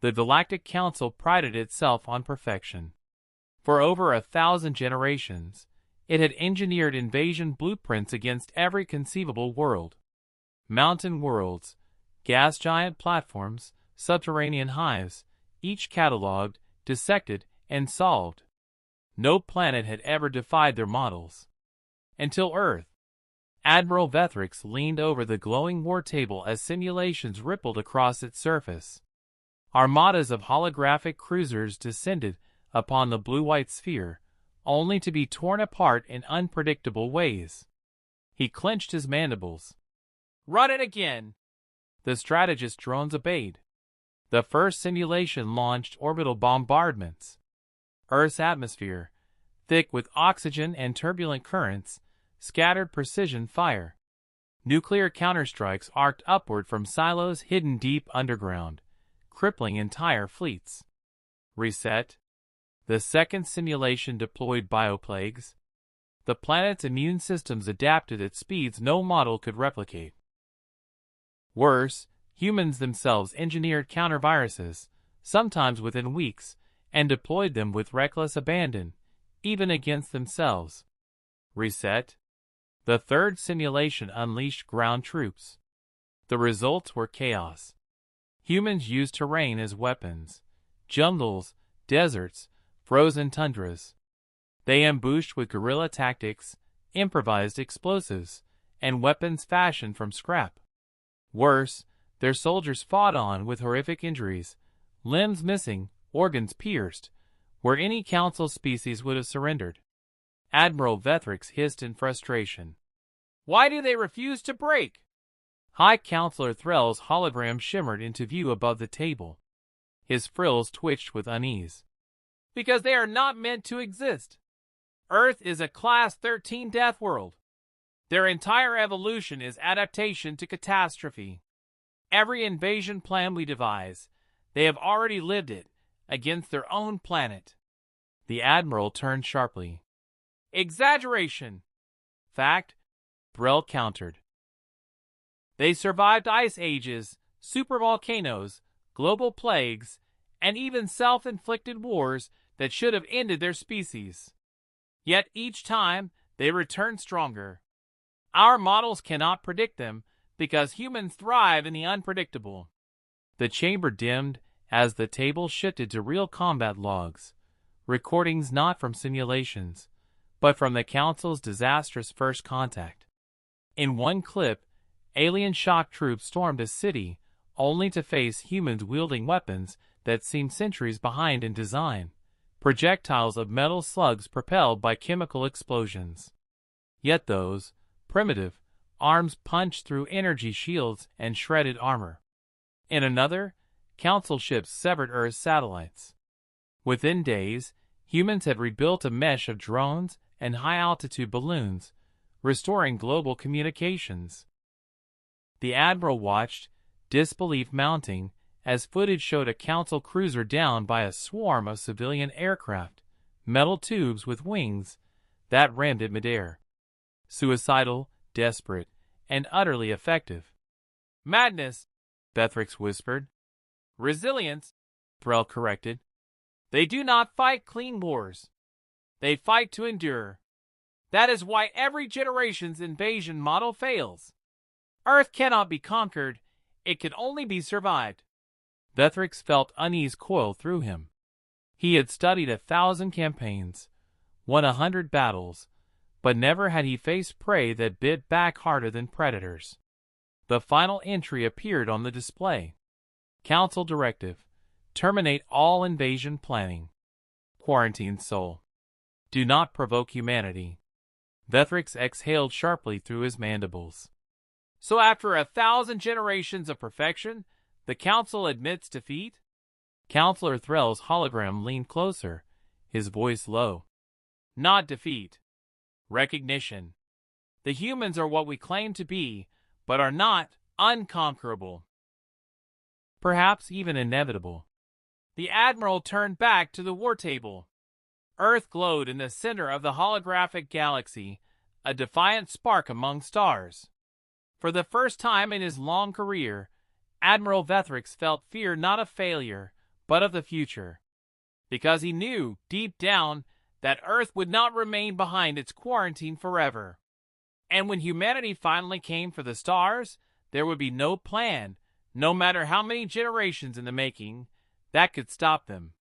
The Galactic Council prided itself on perfection. For over 1,000 generations, it had engineered invasion blueprints against every conceivable world. Mountain worlds, gas giant platforms, subterranean hives, each catalogued, dissected, and solved. No planet had ever defied their models. Until Earth. Admiral Vethrix leaned over the glowing war table as simulations rippled across its surface. Armadas of holographic cruisers descended upon the blue-white sphere, only to be torn apart in unpredictable ways. He clenched his mandibles. "Run it again!" The strategist's drones obeyed. The first simulation launched orbital bombardments. Earth's atmosphere, thick with oxygen and turbulent currents, scattered precision fire. Nuclear counterstrikes arced upward from silos hidden deep underground, crippling entire fleets. Reset. The second simulation deployed bioplagues. The planet's immune systems adapted at speeds no model could replicate. Worse, humans themselves engineered counterviruses, sometimes within weeks, and deployed them with reckless abandon, even against themselves. Reset. The third simulation unleashed ground troops. The results were chaos. Humans used terrain as weapons. Jungles, deserts, frozen tundras. They ambushed with guerrilla tactics, improvised explosives, and weapons fashioned from scrap. Worse, their soldiers fought on with horrific injuries, limbs missing, organs pierced, where any council species would have surrendered. Admiral Vethrix hissed in frustration. "Why do they refuse to break?" High Counselor Threll's hologram shimmered into view above the table. His frills twitched with unease. "Because they are not meant to exist. Earth is a Class 13 death world. Their entire evolution is adaptation to catastrophe. Every invasion plan we devise, they have already lived it, against their own planet." The Admiral turned sharply. "Exaggeration." "Fact," Brell countered. "They survived ice ages, supervolcanoes, global plagues, and even self-inflicted wars that should have ended their species. Yet each time, they returned stronger. Our models cannot predict them, because humans thrive in the unpredictable." The chamber dimmed as the table shifted to real combat logs, recordings not from simulations, but from the Council's disastrous first contact. In one clip, alien shock troops stormed a city, only to face humans wielding weapons that seemed centuries behind in design, projectiles of metal slugs propelled by chemical explosions. Yet those, primitive, arms punched through energy shields and shredded armor. In another, Council ships severed Earth's satellites. Within days, humans had rebuilt a mesh of drones and high-altitude balloons, restoring global communications. The Admiral watched, disbelief mounting, as footage showed a Council cruiser downed by a swarm of civilian aircraft, metal tubes with wings, that rammed it midair. Suicidal, desperate, and utterly effective. "Madness," Vethrix whispered. "Resilience," Brell corrected. "They do not fight clean wars. They fight to endure. That is why every generation's invasion model fails. Earth cannot be conquered, it can only be survived." Vethrix felt unease coil through him. He had studied 1,000 campaigns, won 100 battles, but never had he faced prey that bit back harder than predators. The final entry appeared on the display. Council Directive. Terminate all invasion planning. Quarantine soul. Do not provoke humanity. Vethrix exhaled sharply through his mandibles. "So after 1,000 generations of perfection, the Council admits defeat?" Counselor Threll's hologram leaned closer, his voice low. "Not defeat. Recognition. The humans are what we claim to be, but are not unconquerable. Perhaps even inevitable." The Admiral turned back to the war table. Earth glowed in the center of the holographic galaxy, a defiant spark among stars. For the first time in his long career, Admiral Vethrix felt fear not of failure, but of the future. Because he knew, deep down, that Earth would not remain behind its quarantine forever. And when humanity finally came for the stars, there would be no plan, no matter how many generations in the making, that could stop them.